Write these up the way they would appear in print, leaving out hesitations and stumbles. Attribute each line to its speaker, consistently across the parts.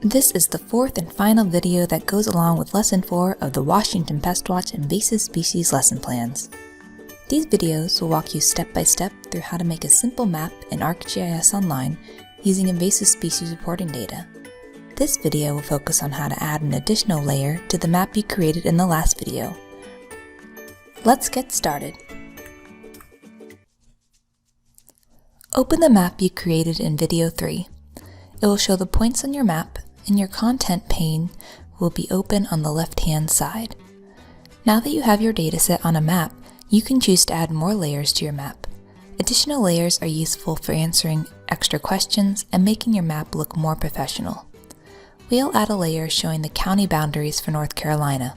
Speaker 1: This is the fourth and final video that goes along with Lesson 4 of the Washington Pest Watch Invasive Species Lesson Plans. These videos will walk you step by step through how to make a simple map in ArcGIS Online using invasive species reporting data. This video will focus on how to add an additional layer to the map you created in the last video. Let's get started. Open the map you created in video 3. It will show the points on your map, and your content pane will be open on the left-hand side. Now that you have your dataset on a map, you can choose to add more layers to your map. Additional layers are useful for answering extra questions and making your map look more professional. We'll add a layer showing the county boundaries for North Carolina.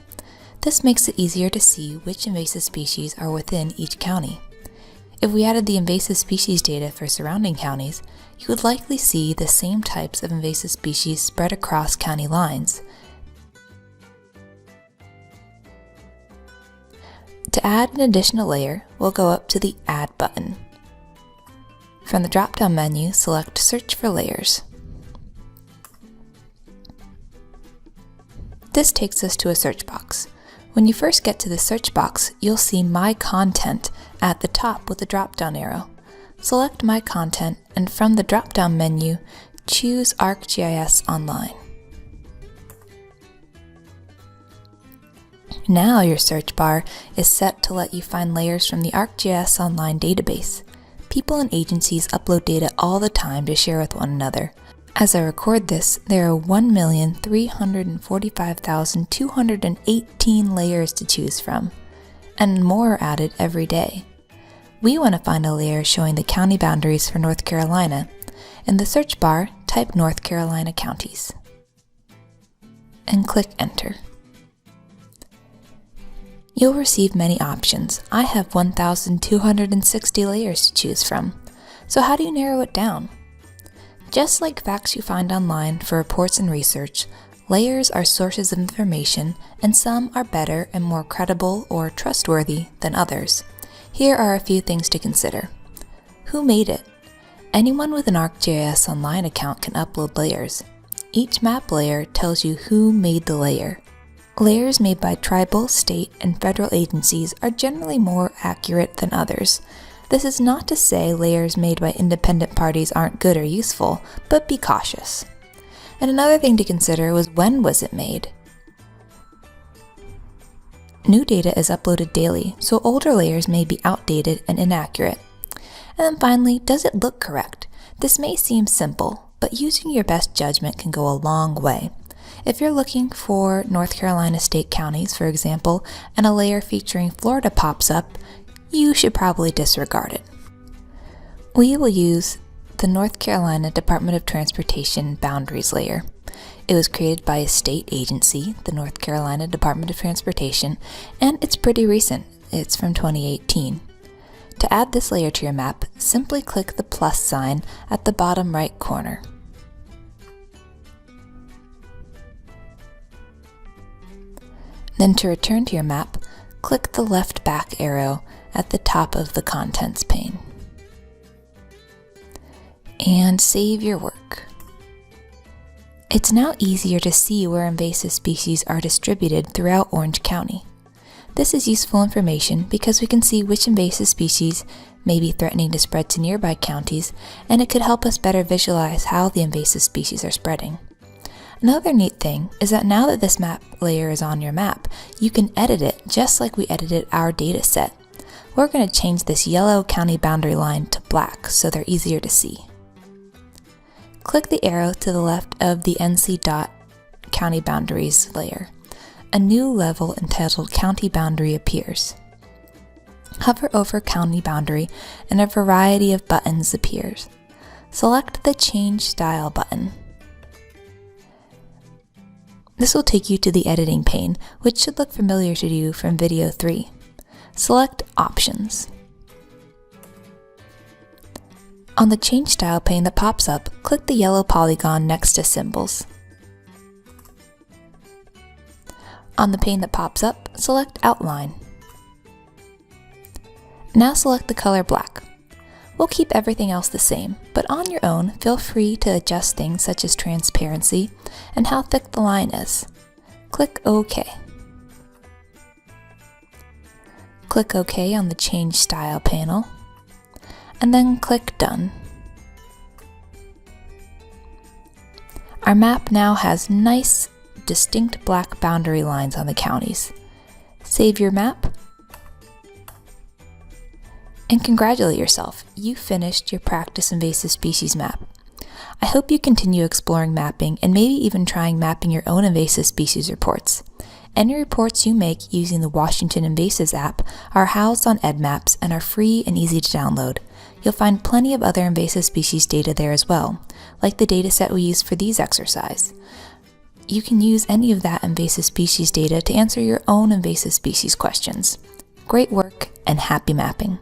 Speaker 1: This makes it easier to see which invasive species are within each county. If we added the invasive species data for surrounding counties, you would likely see the same types of invasive species spread across county lines. To add an additional layer, we'll go up to the Add button. From the drop-down menu, select Search for Layers. This takes us to a search box. When you first get to the search box, you'll see My Content at the top with a drop-down arrow. Select My Content, and from the drop-down menu, choose ArcGIS Online. Now your search bar is set to let you find layers from the ArcGIS Online database. People and agencies upload data all the time to share with one another. As I record this, there are 1,345,218 layers to choose from, and more are added every day. We want to find a layer showing the county boundaries for North Carolina. In the search bar, type North Carolina counties and click Enter. You'll receive many options. I have 1,260 layers to choose from. So how do you narrow it down? Just like facts you find online for reports and research, layers are sources of information, and some are better and more credible or trustworthy than others. Here are a few things to consider. Who made it? Anyone with an ArcGIS Online account can upload layers. Each map layer tells you who made the layer. Layers made by tribal, state, and federal agencies are generally more accurate than others. This is not to say layers made by independent parties aren't good or useful, but be cautious. And another thing to consider was, when was it made? New data is uploaded daily, so older layers may be outdated and inaccurate. And then finally, does it look correct? This may seem simple, but using your best judgment can go a long way. If you're looking for North Carolina state counties, for example, and a layer featuring Florida pops up, you should probably disregard it. We will use the North Carolina Department of Transportation Boundaries layer. It was created by a state agency, the North Carolina Department of Transportation, and it's pretty recent. It's from 2018. To add this layer to your map, simply click the plus sign at the bottom right corner. Then to return to your map, click the left back arrow at the top of the Contents pane. And save your work. It's now easier to see where invasive species are distributed throughout Orange County. This is useful information because we can see which invasive species may be threatening to spread to nearby counties, and it could help us better visualize how the invasive species are spreading. Another neat thing is that now that this map layer is on your map, you can edit it just like we edited our data set. We're going to change this yellow county boundary line to black so they're easier to see. Click the arrow to the left of the NC dot county boundaries layer. A new level entitled County Boundary appears. Hover over County Boundary and a variety of buttons appears. Select the Change Style button. This will take you to the editing pane, which should look familiar to you from video 3. Select Options. On the Change Style pane that pops up, click the yellow polygon next to Symbols. On the pane that pops up, select Outline. Now select the color black. We'll keep everything else the same, but on your own, feel free to adjust things such as transparency and how thick the line is. Click OK. Click OK on the Change Style panel, and then click Done. Our map now has nice, distinct black boundary lines on the counties. Save your map, and congratulate yourself, you finished your Practice Invasive Species map. I hope you continue exploring mapping and maybe even trying mapping your own invasive species reports. Any reports you make using the Washington Invasives app are housed on EdMaps and are free and easy to download. You'll find plenty of other invasive species data there as well, like the dataset we used for these exercise. You can use any of that invasive species data to answer your own invasive species questions. Great work and happy mapping!